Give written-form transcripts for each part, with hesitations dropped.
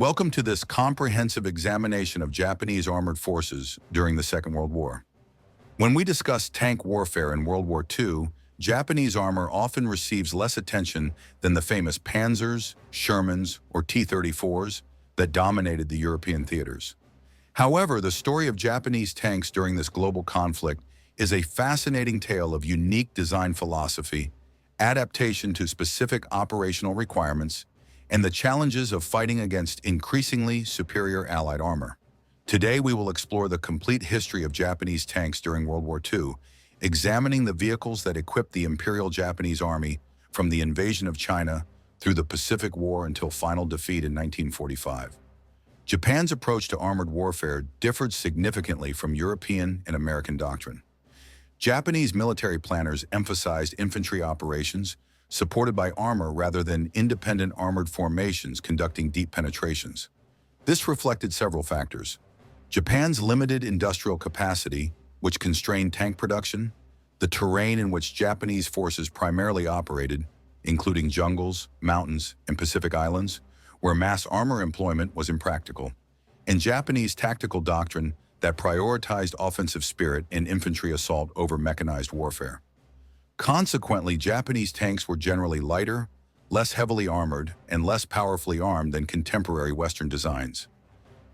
Welcome to this comprehensive examination of Japanese armored forces during the Second World War. When we discuss tank warfare in World War II, Japanese armor often receives less attention than the famous Panzers, Shermans, or T-34s that dominated the European theaters. However, the story of Japanese tanks during this global conflict is a fascinating tale of unique design philosophy, adaptation to specific operational requirements, and the challenges of fighting against increasingly superior Allied armor. Today, we will explore the complete history of Japanese tanks during World War II, examining the vehicles that equipped the Imperial Japanese Army from the invasion of China through the Pacific War until final defeat in 1945. Japan's approach to armored warfare differed significantly from European and American doctrine. Japanese military planners emphasized infantry operations, supported by armor rather than independent armored formations conducting deep penetrations. This reflected several factors: Japan's limited industrial capacity, which constrained tank production; the terrain in which Japanese forces primarily operated, including jungles, mountains, and Pacific Islands, where mass armor employment was impractical; and Japanese tactical doctrine that prioritized offensive spirit and infantry assault over mechanized warfare. Consequently, Japanese tanks were generally lighter, less heavily armored, and less powerfully armed than contemporary Western designs.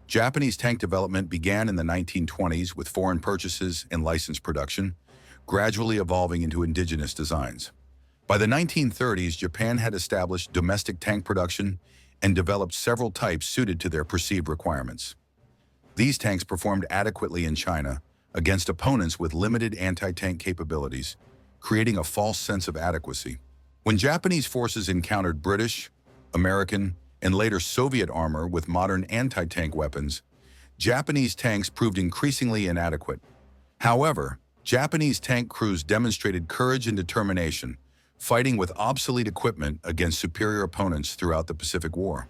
Japanese tank development began in the 1920s with foreign purchases and licensed production, gradually evolving into indigenous designs. By the 1930s, Japan had established domestic tank production and developed several types suited to their perceived requirements. These tanks performed adequately in China against opponents with limited anti-tank capabilities, creating a false sense of adequacy. When Japanese forces encountered British, American, and later Soviet armor with modern anti-tank weapons, Japanese tanks proved increasingly inadequate. However, Japanese tank crews demonstrated courage and determination, fighting with obsolete equipment against superior opponents throughout the Pacific War.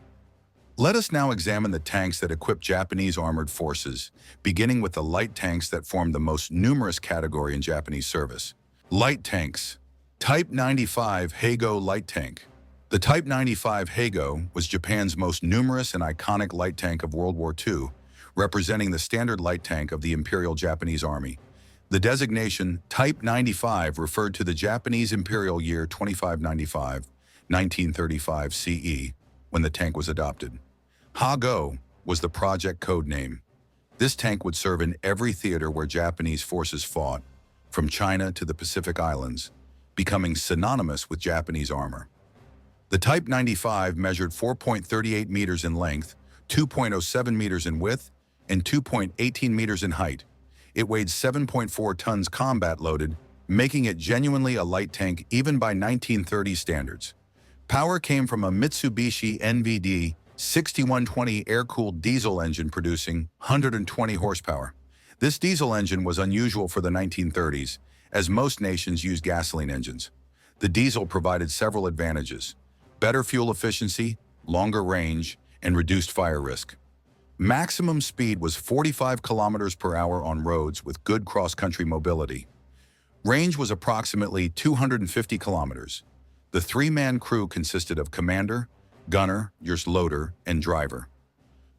Let us now examine the tanks that equipped Japanese armored forces, beginning with the light tanks that formed the most numerous category in Japanese service. Light tanks. Type 95 Heigo light tank. The Type 95 Heigo was Japan's most numerous and iconic light tank of World War II, representing the standard light tank of the Imperial Japanese Army. The designation Type 95 referred to the Japanese Imperial year 2595, 1935 CE, when the tank was adopted. Ha-Go was the project code name. This tank would serve in every theater where Japanese forces fought, from China to the Pacific Islands, becoming synonymous with Japanese armor. The Type 95 measured 4.38 meters in length, 2.07 meters in width, and 2.18 meters in height. It weighed 7.4 tons combat loaded, making it genuinely a light tank even by 1930 standards. Power came from a Mitsubishi NVD 6120 air-cooled diesel engine producing 120 horsepower. This diesel engine was unusual for the 1930s, as most nations used gasoline engines. The diesel provided several advantages: better fuel efficiency, longer range, and reduced fire risk. Maximum speed was 45 kilometers per hour on roads with good cross-country mobility. Range was approximately 250 kilometers. The three-man crew consisted of commander, gunner, loader, and driver.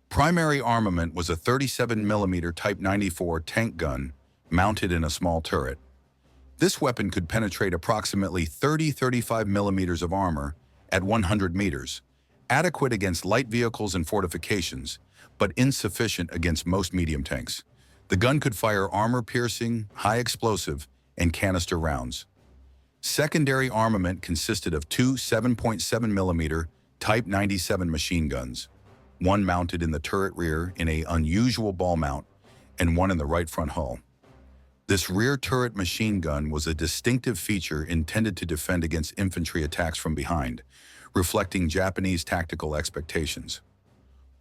Primary armament was a 37mm Type 94 tank gun mounted in a small turret. This weapon could penetrate approximately 30-35 millimeters of armor at 100 meters, adequate against light vehicles and fortifications, but insufficient against most medium tanks. The gun could fire armor-piercing, high-explosive, and canister rounds. Secondary armament consisted of two 7.7mm Type 97 machine guns, one mounted in the turret rear in an unusual ball mount, and one in the right front hull. This rear turret machine gun was a distinctive feature intended to defend against infantry attacks from behind, reflecting Japanese tactical expectations.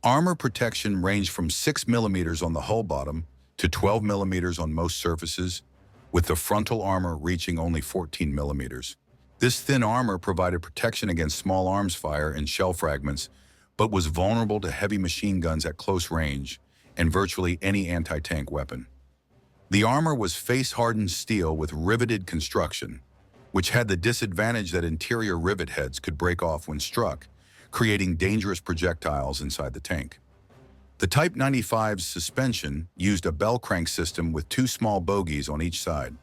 Armor protection ranged from 6 millimeters on the hull bottom to 12 millimeters on most surfaces, with the frontal armor reaching only 14 millimeters. This thin armor provided protection against small arms fire and shell fragments, but was vulnerable to heavy machine guns at close range and virtually any anti-tank weapon. The armor was face-hardened steel with riveted construction, which had the disadvantage that interior rivet heads could break off when struck, creating dangerous projectiles inside the tank. The Type 95's suspension used a bell crank system with two small bogies on each side,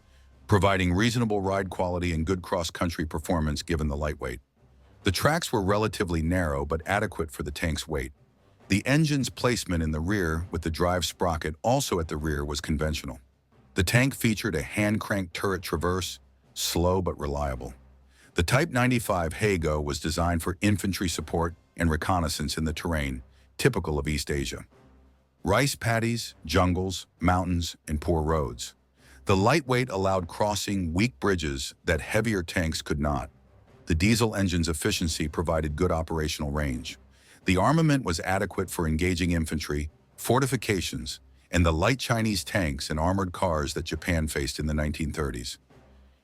providing reasonable ride quality and good cross-country performance given the lightweight. The tracks were relatively narrow but adequate for the tank's weight. The engine's placement in the rear with the drive sprocket also at the rear was conventional. The tank featured a hand-cranked turret traverse, slow but reliable. The Type 95 Hago was designed for infantry support and reconnaissance in the terrain, typical of East Asia. Rice paddies, jungles, mountains, and poor roads. The lightweight allowed crossing weak bridges that heavier tanks could not. The diesel engine's efficiency provided good operational range. The armament was adequate for engaging infantry, fortifications, and the light Chinese tanks and armored cars that Japan faced in the 1930s.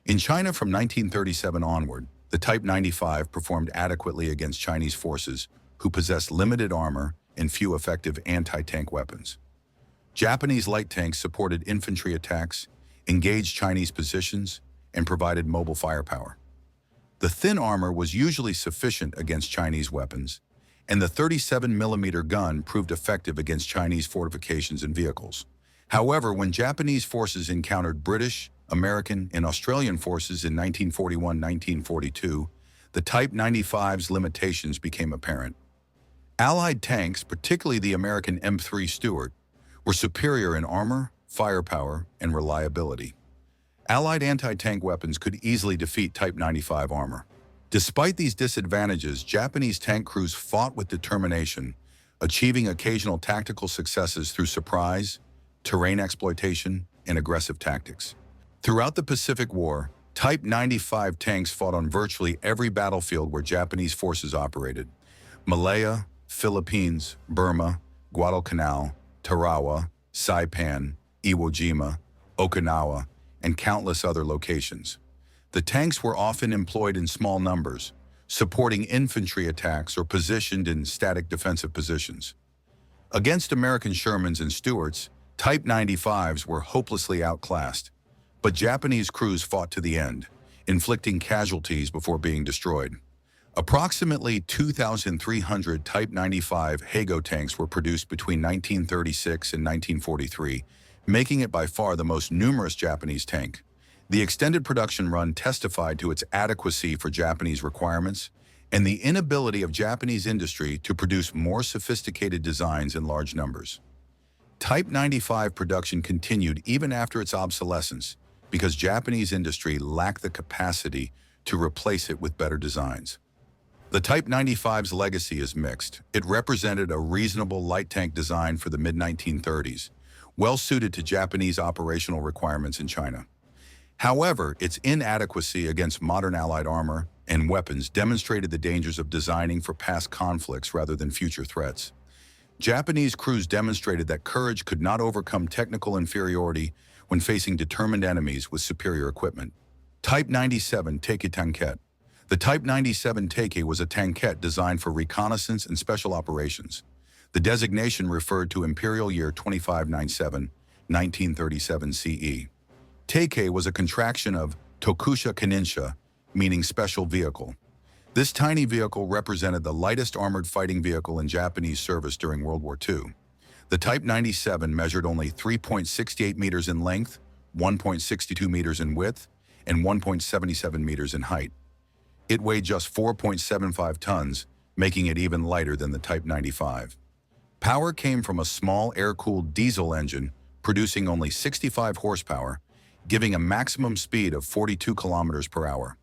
In China from 1937 onward, the Type 95 performed adequately against Chinese forces who possessed limited armor and few effective anti-tank weapons. Japanese light tanks supported infantry attacks, engaged Chinese positions, and provided mobile firepower. The thin armor was usually sufficient against Chinese weapons, and the 37mm gun proved effective against Chinese fortifications and vehicles. However, when Japanese forces encountered British, American, and Australian forces in 1941-1942, the Type 95's limitations became apparent. Allied tanks, particularly the American M3 Stuart, were superior in armor, firepower, and reliability. Allied anti-tank weapons could easily defeat Type 95 armor. Despite these disadvantages, Japanese tank crews fought with determination, achieving occasional tactical successes through surprise, terrain exploitation, and aggressive tactics. Throughout the Pacific War, Type 95 tanks fought on virtually every battlefield where Japanese forces operated: Malaya, Philippines, Burma, Guadalcanal, Tarawa, Saipan, Iwo Jima, Okinawa, and countless other locations. The tanks were often employed in small numbers, supporting infantry attacks or positioned in static defensive positions. Against American Shermans and Stuarts, Type 95s were hopelessly outclassed, but Japanese crews fought to the end, inflicting casualties before being destroyed. Approximately 2,300 Type 95 Hago tanks were produced between 1936 and 1943, making it by far the most numerous Japanese tank. The extended production run testified to its adequacy for Japanese requirements and the inability of Japanese industry to produce more sophisticated designs in large numbers. Type 95 production continued even after its obsolescence because Japanese industry lacked the capacity to replace it with better designs. The Type 95's legacy is mixed. It represented a reasonable light tank design for the mid-1930s, well-suited to Japanese operational requirements in China. However, its inadequacy against modern Allied armor and weapons demonstrated the dangers of designing for past conflicts rather than future threats. Japanese crews demonstrated that courage could not overcome technical inferiority when facing determined enemies with superior equipment. Type 97 Teike Tankette. The Type 97 Teike was a tankette designed for reconnaissance and special operations. The designation referred to Imperial Year 2597, 1937 CE. Teike was a contraction of Tokusha Kaninsha, meaning special vehicle. This tiny vehicle represented the lightest armored fighting vehicle in Japanese service during World War II. The Type 97 measured only 3.68 meters in length, 1.62 meters in width, and 1.77 meters in height. It weighed just 4.75 tons, making it even lighter than the Type 95. Power came from a small air-cooled diesel engine producing only 65 horsepower, giving a maximum speed of 42 kilometers per hour.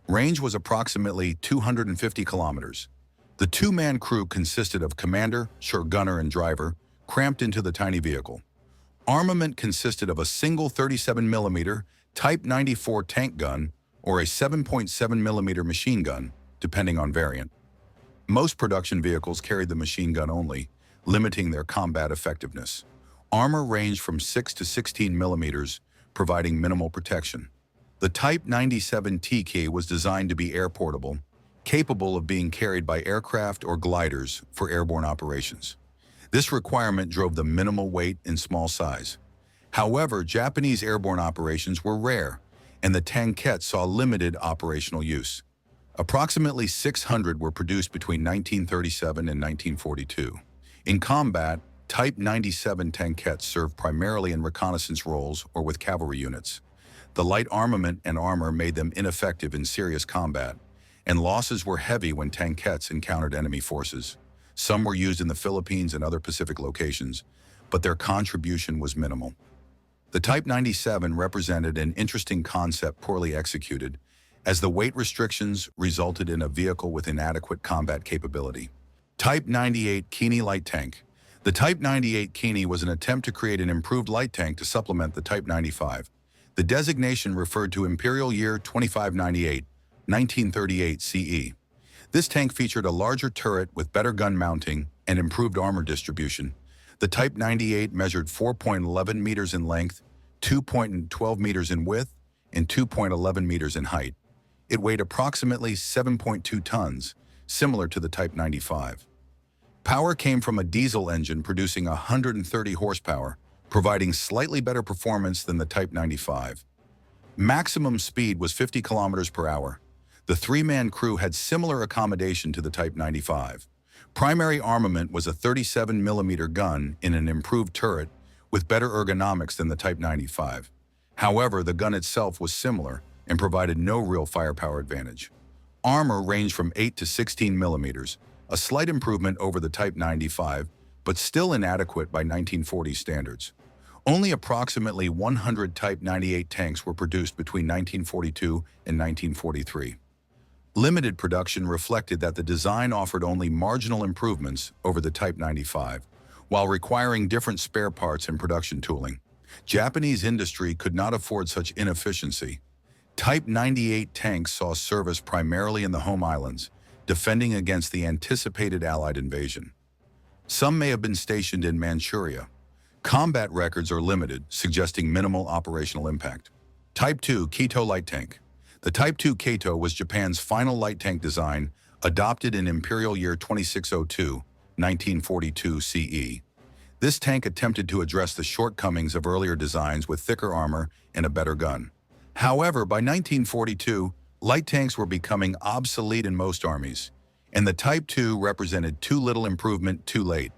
Range was approximately 250 kilometers. The two-man crew consisted of commander, gunner, and driver, cramped into the tiny vehicle. Armament consisted of a single 37mm Type 94 tank gun or a 7.7mm machine gun, depending on variant. Most production vehicles carried the machine gun only, limiting their combat effectiveness. Armor ranged from 6 to 16 millimeters, providing minimal protection. The Type 97 Teike was designed to be air-portable, capable of being carried by aircraft or gliders for airborne operations. This requirement drove the minimal weight and small size. However, Japanese airborne operations were rare, and the tankette saw limited operational use. Approximately 600 were produced between 1937 and 1942. In combat, Type 97 tankettes served primarily in reconnaissance roles or with cavalry units. The light armament and armor made them ineffective in serious combat, and losses were heavy when tankettes encountered enemy forces. Some were used in the Philippines and other Pacific locations, but their contribution was minimal. The Type 97 represented an interesting concept poorly executed, as the weight restrictions resulted in a vehicle with inadequate combat capability. Type 98 Keeney Light Tank. The Type 98 Keeney was an attempt to create an improved light tank to supplement the Type 95. The designation referred to Imperial Year 2598, 1938 CE. This tank featured a larger turret with better gun mounting and improved armor distribution. The Type 98 measured 4.11 meters in length, 2.12 meters in width, and 2.11 meters in height. It weighed approximately 7.2 tons, similar to the Type 95. Power came from a diesel engine producing 130 horsepower, providing slightly better performance than the Type 95. Maximum speed was 50 kilometers per hour. The three-man crew had similar accommodation to the Type 95. Primary armament was a 37mm gun in an improved turret with better ergonomics than the Type 95. However, the gun itself was similar and provided no real firepower advantage. Armor ranged from 8 to 16 millimeters, a slight improvement over the Type 95, but still inadequate by 1940 standards. Only approximately 100 Type 98 tanks were produced between 1942 and 1943. Limited production reflected that the design offered only marginal improvements over the Type 95, while requiring different spare parts and production tooling. Japanese industry could not afford such inefficiency. Type 98 tanks saw service primarily in the home islands, defending against the anticipated Allied invasion. Some may have been stationed in Manchuria. Combat records are limited, suggesting minimal operational impact. Type 2 Kato Light Tank. The Type 2 Kato was Japan's final light tank design, adopted in Imperial Year 2602, 1942 CE. This tank attempted to address the shortcomings of earlier designs with thicker armor and a better gun. However, by 1942, light tanks were becoming obsolete in most armies, and the Type 2 represented too little improvement too late.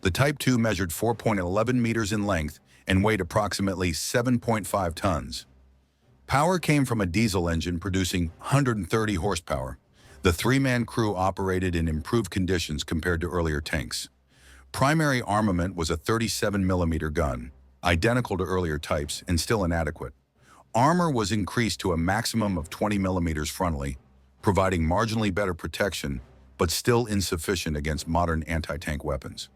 The Type 2 measured 4.11 meters in length and weighed approximately 7.5 tons. Power came from a diesel engine producing 130 horsepower. The three-man crew operated in improved conditions compared to earlier tanks. Primary armament was a 37mm gun, identical to earlier types and still inadequate. Armor was increased to a maximum of 20 millimeters frontally, providing marginally better protection, but still insufficient against modern anti-tank weapons.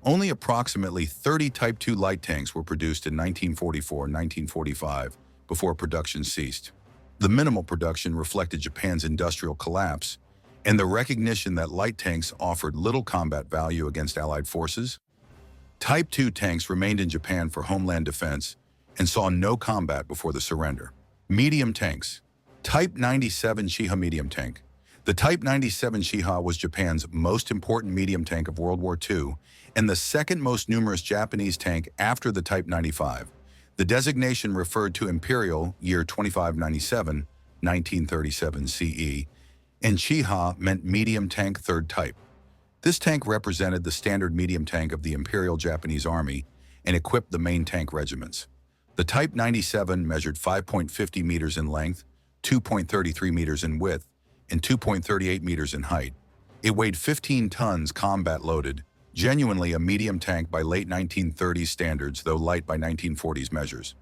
Only approximately 30 Type 2 light tanks were produced in 1944 and 1945 before production ceased. The minimal production reflected Japan's industrial collapse and the recognition that light tanks offered little combat value against Allied forces. Type 2 tanks remained in Japan for homeland defense and saw no combat before the surrender. Medium tanks. Type 97 Shiha medium tank. The Type 97 Shiha was Japan's most important medium tank of World War II and the second most numerous Japanese tank after the Type 95. The designation referred to Imperial Year 2597, 1937 CE, and Shiha meant medium tank third type. This tank represented the standard medium tank of the Imperial Japanese Army and equipped the main tank regiments. The Type 97 measured 5.50 meters in length, 2.33 meters in width, and 2.38 meters in height. It weighed 15 tons combat loaded, genuinely a medium tank by late 1930s standards, though light by 1940s measures.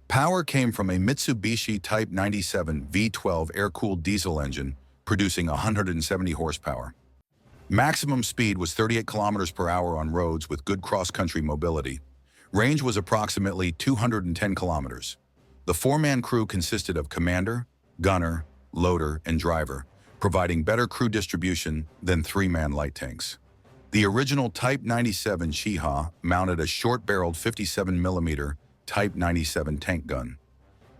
Power came from a Mitsubishi Type 97 V12 air-cooled diesel engine, producing 170 horsepower. Maximum speed was 38 kilometers per hour on roads with good cross-country mobility. Range was approximately 210 kilometers. The four-man crew consisted of commander, gunner, loader, and driver, providing better crew distribution than three-man light tanks. The original Type 97 Shiha mounted a short-barreled 57mm Type 97 tank gun.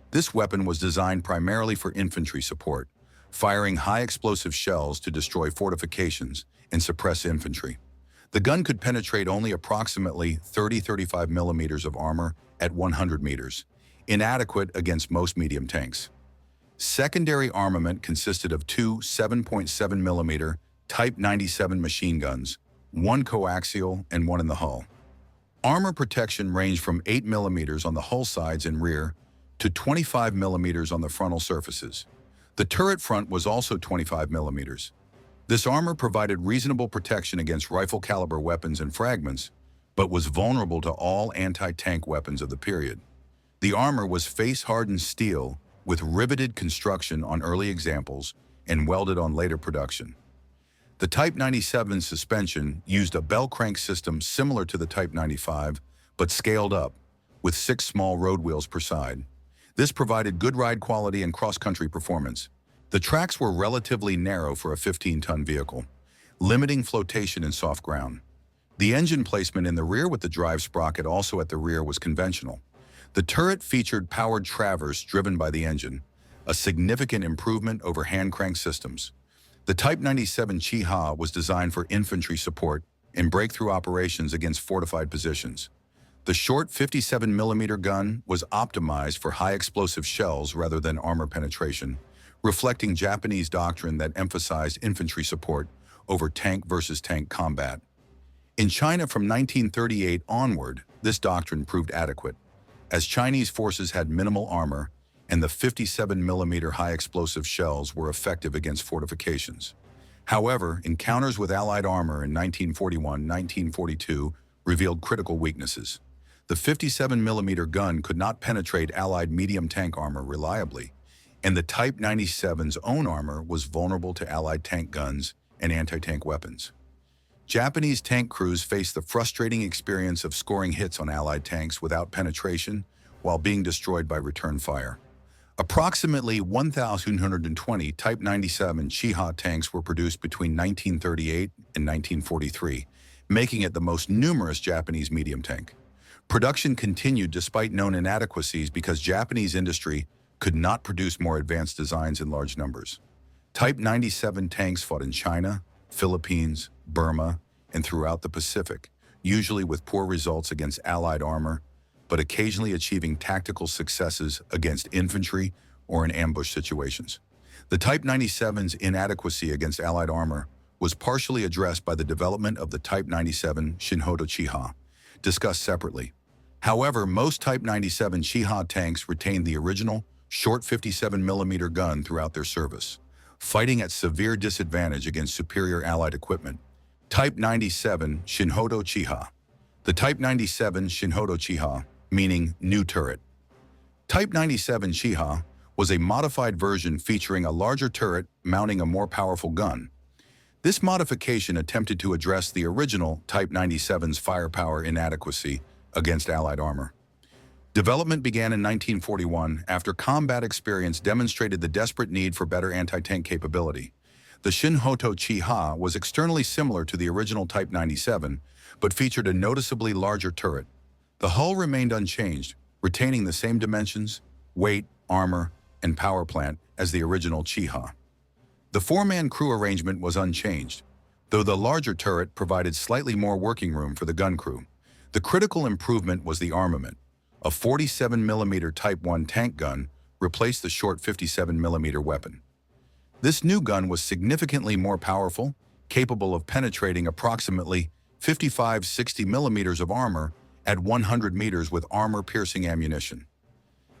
This weapon was designed primarily for infantry support, firing high-explosive shells to destroy fortifications and suppress infantry. The gun could penetrate only approximately 30-35 millimeters of armor at 100 meters, inadequate against most medium tanks. Secondary armament consisted of two 7.7mm Type 97 machine guns, one coaxial and one in the hull. Armor protection ranged from 8mm on the hull sides and rear to 25mm on the frontal surfaces. The turret front was also 25mm. This armor provided reasonable protection against rifle-caliber weapons and fragments, but was vulnerable to all anti-tank weapons of the period. The armor was face-hardened steel with riveted construction on early examples and welded on later production. The Type 97 suspension used a bell crank system similar to the Type 95, but scaled up, with 6 small road wheels per side. This provided good ride quality and cross-country performance. The tracks were relatively narrow for a 15-ton vehicle, limiting flotation in soft ground. The engine placement in the rear with the drive sprocket also at the rear was conventional. The turret featured powered traverse driven by the engine, a significant improvement over hand-crank systems. The Type 97 Chi-Ha was designed for infantry support and breakthrough operations against fortified positions. The short 57mm gun was optimized for high-explosive shells rather than armor penetration, reflecting Japanese doctrine that emphasized infantry support over tank versus tank combat. In China from 1938 onward, this doctrine proved adequate, as Chinese forces had minimal armor and the 57mm high-explosive shells were effective against fortifications. However, encounters with Allied armor in 1941-1942 revealed critical weaknesses. The 57mm gun could not penetrate Allied medium tank armor reliably, and the Type 97's own armor was vulnerable to Allied tank guns and anti-tank weapons. Japanese tank crews faced the frustrating experience of scoring hits on Allied tanks without penetration while being destroyed by return fire. Approximately 1,220 Type 97 Chi-Ha tanks were produced between 1938 and 1943, making it the most numerous Japanese medium tank. Production continued despite known inadequacies because Japanese industry could not produce more advanced designs in large numbers. Type 97 tanks fought in China, Philippines, Burma, and throughout the Pacific, usually with poor results against Allied armor, but occasionally achieving tactical successes against infantry or in ambush situations. The Type 97's inadequacy against Allied armor was partially addressed by the development of the Type 97 Shinhoto Chi-Ha, discussed separately. However, most Type 97 Chi-Ha tanks retained the original, short 57mm gun throughout their service, fighting at severe disadvantage against superior Allied equipment. Type 97 Shinhoto Chi-Ha. The Type 97 Shinhoto Chi-Ha, meaning new turret. Type 97 Chi-Ha was a modified version featuring a larger turret mounting a more powerful gun. This modification attempted to address the original Type 97's firepower inadequacy against Allied armor. Development began in 1941 after combat experience demonstrated the desperate need for better anti-tank capability. The Shinhoto Chi-Ha was externally similar to the original Type 97, but featured a noticeably larger turret. The hull remained unchanged, retaining the same dimensions, weight, armor, and power plant as the original Chi-Ha. The four-man crew arrangement was unchanged, though the larger turret provided slightly more working room for the gun crew. The critical improvement was the armament. A 47mm Type 1 tank gun replaced the short 57mm weapon. This new gun was significantly more powerful, capable of penetrating approximately 55-60mm of armor at 100 meters with armor-piercing ammunition.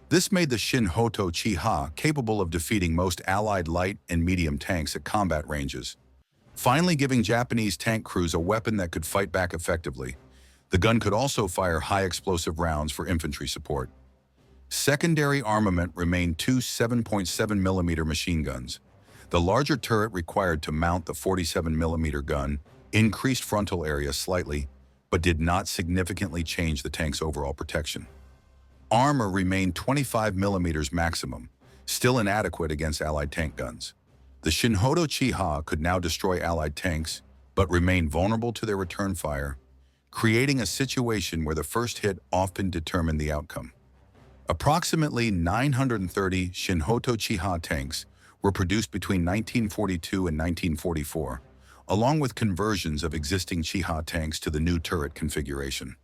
This made the Shinhoto Chi-Ha capable of defeating most Allied light and medium tanks at combat ranges, finally giving Japanese tank crews a weapon that could fight back effectively. The gun could also fire high-explosive rounds for infantry support. Secondary armament remained two 7.7mm machine guns. The larger turret required to mount the 47mm gun increased frontal area slightly, but did not significantly change the tank's overall protection. Armor remained 25mm maximum, still inadequate against Allied tank guns. The Shinhoto Chi-Ha could now destroy Allied tanks, but remain vulnerable to their return fire, creating a situation where the first hit often determined the outcome. Approximately 930 Shinhoto Chi-Ha tanks were produced between 1942 and 1944, along with conversions of existing Chi-Ha tanks to the new turret configuration.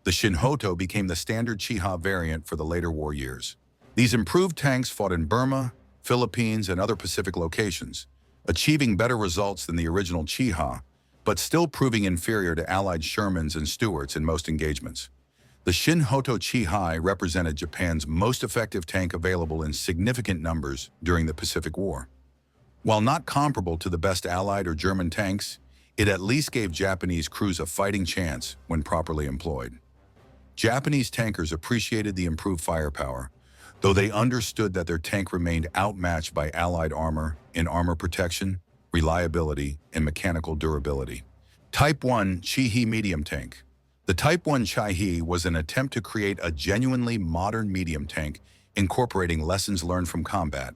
The Shinhoto became the standard Chi-Ha variant for the later war years. These improved tanks fought in Burma, Philippines, and other Pacific locations, achieving better results than the original Chiha, but still proving inferior to Allied Shermans and Stuarts in most engagements. The Shin-Hoto Chi-Hai represented Japan's most effective tank available in significant numbers during the Pacific War. While not comparable to the best Allied or German tanks, it at least gave Japanese crews a fighting chance when properly employed. Japanese tankers appreciated the improved firepower, though they understood that their tank remained outmatched by Allied armor in armor protection, reliability, and mechanical durability. Type 1 Chi-He medium tank. The Type 1 Chi-He was an attempt to create a genuinely modern medium tank incorporating lessons learned from combat.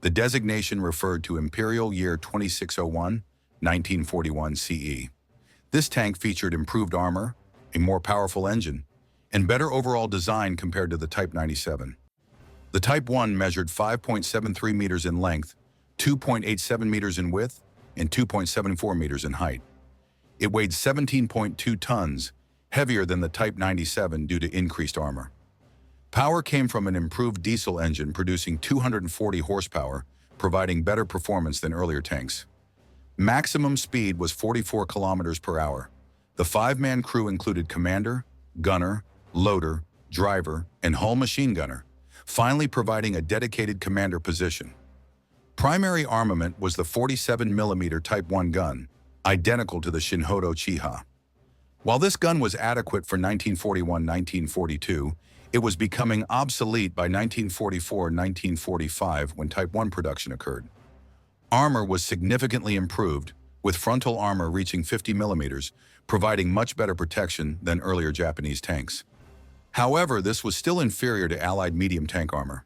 The designation referred to Imperial Year 2601, 1941 CE. This tank featured improved armor, a more powerful engine, and better overall design compared to the Type 97. The Type 1 measured 5.73 meters in length, 2.87 meters in width, and 2.74 meters in height. It weighed 17.2 tons, heavier than the Type 97 due to increased armor. Power came from an improved diesel engine producing 240 horsepower, providing better performance than earlier tanks. Maximum speed was 44 kilometers per hour. The five-man crew included commander, gunner, loader, driver, and hull machine gunner, finally providing a dedicated commander position. Primary armament was the 47mm Type 1 gun, identical to the Shin-Hoto Chi-Ha. While this gun was adequate for 1941-1942, it was becoming obsolete by 1944-1945 when Type 1 production occurred. Armor was significantly improved, with frontal armor reaching 50 millimeters, providing much better protection than earlier Japanese tanks. However, this was still inferior to Allied medium tank armor.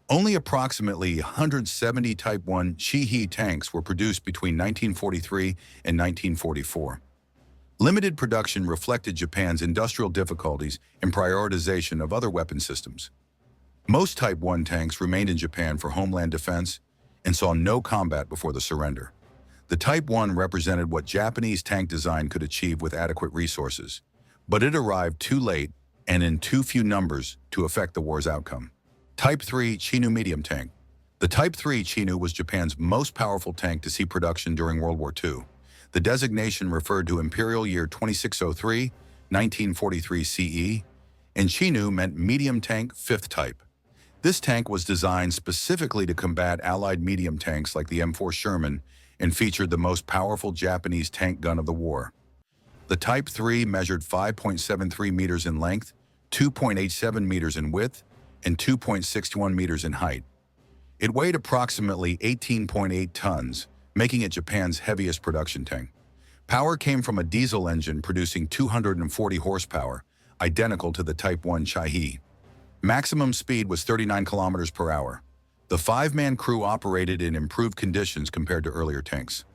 Only approximately 170 Type 1 Chi-He tanks were produced between 1943 and 1944. Limited production reflected Japan's industrial difficulties and prioritization of other weapon systems. Most Type 1 tanks remained in Japan for homeland defense and saw no combat before the surrender. The Type 1 represented what Japanese tank design could achieve with adequate resources, but it arrived too late and in too few numbers to affect the war's outcome. Type 3 Chinu medium tank. The Type 3 Chinu was Japan's most powerful tank to see production during World War II. The designation referred to Imperial Year 2603, 1943 CE, and Chinu meant medium tank 5th type. This tank was designed specifically to combat Allied medium tanks like the M4 Sherman and featured the most powerful Japanese tank gun of the war. The Type 3 measured 5.73 meters in length, 2.87 meters in width, and 2.61 meters in height. It weighed approximately 18.8 tons, making it Japan's heaviest production tank. Power came from a diesel engine producing 240 horsepower, identical to the Type 1 Chi-He. Maximum speed was 39 kilometers per hour. The five-man crew operated in improved conditions compared to earlier tanks.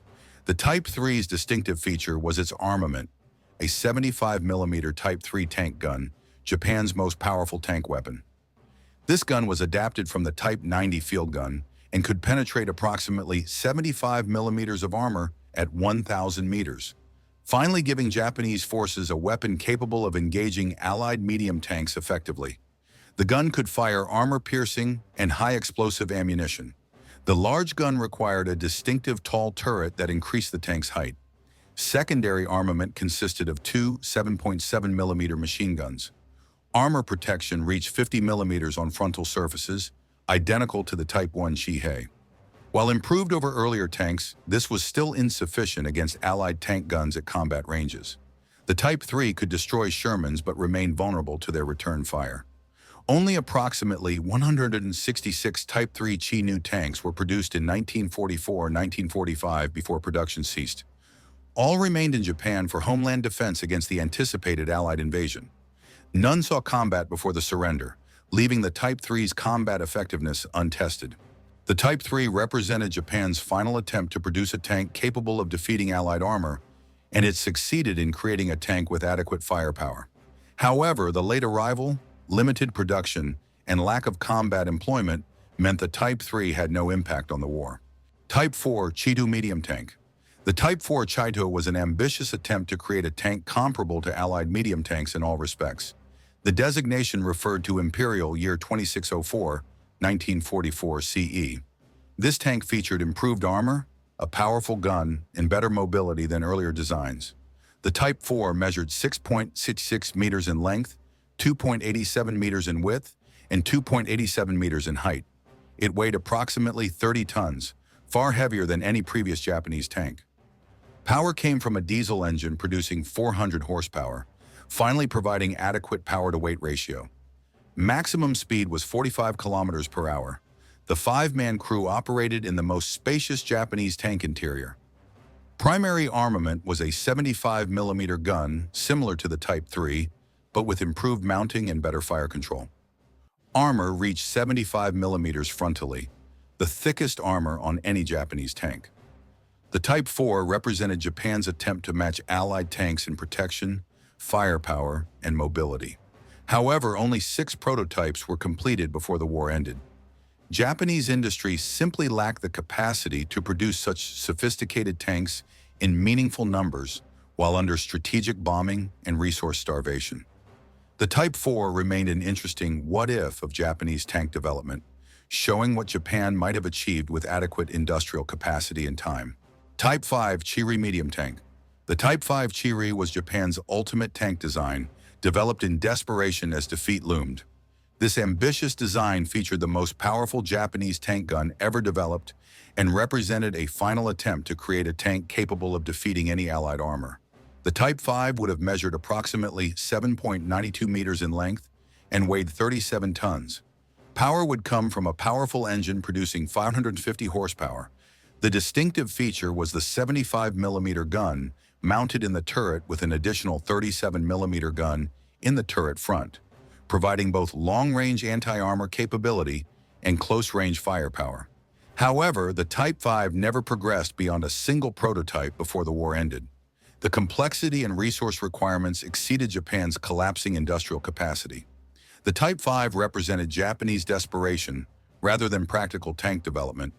The Type 3's distinctive feature was its armament, a 75mm Type 3 tank gun, Japan's most powerful tank weapon. This gun was adapted from the Type 90 field gun and could penetrate approximately 75 millimeters of armor at 1,000 meters, finally giving Japanese forces a weapon capable of engaging Allied medium tanks effectively. The gun could fire armor-piercing and high-explosive ammunition. The large gun required a distinctive tall turret that increased the tank's height. Secondary armament consisted of two 7.7mm machine guns. Armor protection reached 50 millimeters on frontal surfaces, identical to the Type 1 Chi-He. While improved over earlier tanks, this was still insufficient against Allied tank guns at combat ranges. The Type 3 could destroy Shermans but remained vulnerable to their return fire. Only approximately 166 Type 3 Chinu tanks were produced in 1944-1945 before production ceased. All remained in Japan for homeland defense against the anticipated Allied invasion. None saw combat before the surrender, leaving the Type 3's combat effectiveness untested. The Type 3 represented Japan's final attempt to produce a tank capable of defeating Allied armor, and it succeeded in creating a tank with adequate firepower. However, the late arrival, limited production, and lack of combat employment meant the Type 3 had no impact on the war. Type 4 Chitu medium tank. The Type 4 Chito was an ambitious attempt to create a tank comparable to Allied medium tanks in all respects. The designation referred to Imperial Year 2604, 1944 CE. This tank featured improved armor, a powerful gun, and better mobility than earlier designs. The Type 4 measured 6.66 meters in length, 2.87 meters in width, and 2.87 meters in height. It weighed approximately 30 tons, far heavier than any previous Japanese tank. Power came from a diesel engine producing 400 horsepower, finally providing adequate power-to-weight ratio. Maximum speed was 45 kilometers per hour. The five-man crew operated in the most spacious Japanese tank interior. Primary armament was a 75mm gun, similar to the Type 3, but with improved mounting and better fire control. Armor reached 75mm frontally, the thickest armor on any Japanese tank. The Type 4 represented Japan's attempt to match Allied tanks in protection, firepower, and mobility. However, only 6 prototypes were completed before the war ended. Japanese industry simply lacked the capacity to produce such sophisticated tanks in meaningful numbers while under strategic bombing and resource starvation. The Type 4 remained an interesting what-if of Japanese tank development, showing what Japan might have achieved with adequate industrial capacity and time. Type 5 Chiri medium tank. The Type 5 Chiri was Japan's ultimate tank design, developed in desperation as defeat loomed. This ambitious design featured the most powerful Japanese tank gun ever developed and represented a final attempt to create a tank capable of defeating any Allied armor. The Type 5 would have measured approximately 7.92 meters in length and weighed 37 tons. Power would come from a powerful engine producing 550 horsepower. The distinctive feature was the 75mm gun mounted in the turret with an additional 37mm gun in the turret front, providing both long-range anti-armor capability and close-range firepower. However, the Type 5 never progressed beyond a single prototype before the war ended. The complexity and resource requirements exceeded Japan's collapsing industrial capacity. The Type 5 represented Japanese desperation rather than practical tank development,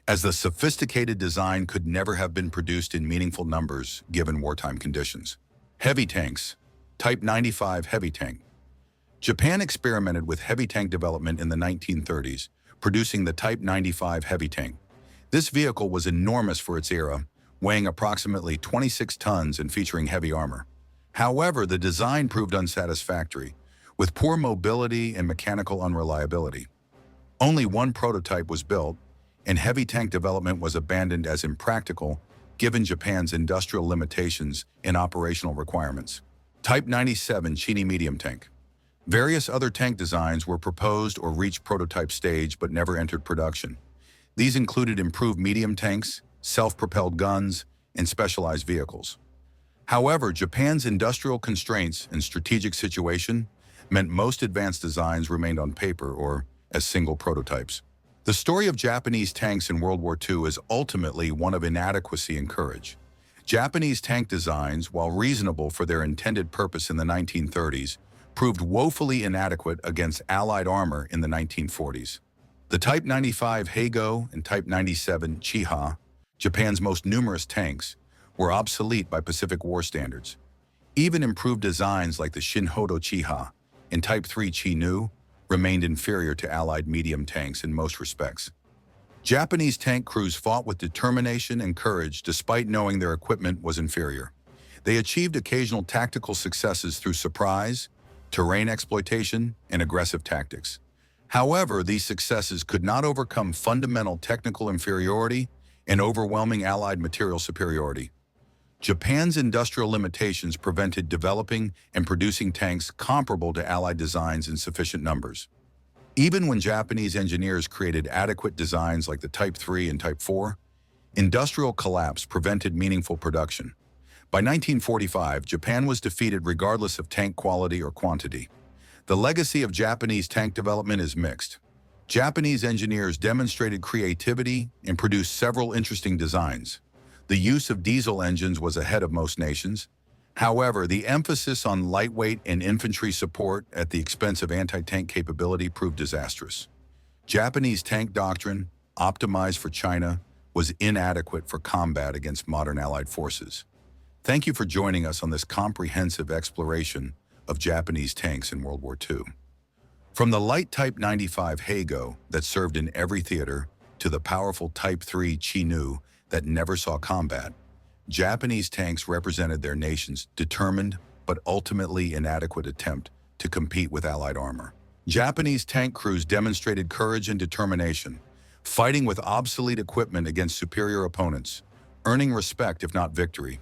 as the sophisticated design could never have been produced in meaningful numbers given wartime conditions. Heavy tanks. Type 95 heavy tank. Japan experimented with heavy tank development in the 1930s, producing the Type 95 heavy tank. This vehicle was enormous for its era, weighing approximately 26 tons and featuring heavy armor. However, the design proved unsatisfactory, with poor mobility and mechanical unreliability. Only one prototype was built, and heavy tank development was abandoned as impractical given Japan's industrial limitations and operational requirements. Type 97 Chini medium tank. Various other tank designs were proposed or reached prototype stage but never entered production. These included improved medium tanks, self-propelled guns, and specialized vehicles. However, Japan's industrial constraints and strategic situation meant most advanced designs remained on paper or as single prototypes. The story of Japanese tanks in World War II is ultimately one of inadequacy and courage. Japanese tank designs, while reasonable for their intended purpose in the 1930s, proved woefully inadequate against Allied armor in the 1940s. The Type 95 Heigo and Type 97 Chiha, Japan's most numerous tanks, were obsolete by Pacific War standards. Even improved designs like the Shinhodo Chiha and Type 3 Chi-Nu remained inferior to Allied medium tanks in most respects. Japanese tank crews fought with determination and courage despite knowing their equipment was inferior. They achieved occasional tactical successes through surprise, terrain exploitation, and aggressive tactics. However, these successes could not overcome fundamental technical inferiority and overwhelming Allied material superiority. Japan's industrial limitations prevented developing and producing tanks comparable to Allied designs in sufficient numbers. Even when Japanese engineers created adequate designs like the Type 3 and Type 4, industrial collapse prevented meaningful production. By 1945, Japan was defeated regardless of tank quality or quantity. The legacy of Japanese tank development is mixed. Japanese engineers demonstrated creativity and produced several interesting designs. The use of diesel engines was ahead of most nations. However, the emphasis on lightweight and infantry support at the expense of anti-tank capability proved disastrous. Japanese tank doctrine, optimized for China, was inadequate for combat against modern Allied forces. Thank you for joining us on this comprehensive exploration of Japanese tanks in World War II. From the light Type 95 Heigo that served in every theater, to the powerful Type 3 Chinook that never saw combat, Japanese tanks represented their nation's determined but ultimately inadequate attempt to compete with Allied armor. Japanese tank crews demonstrated courage and determination, fighting with obsolete equipment against superior opponents, earning respect if not victory.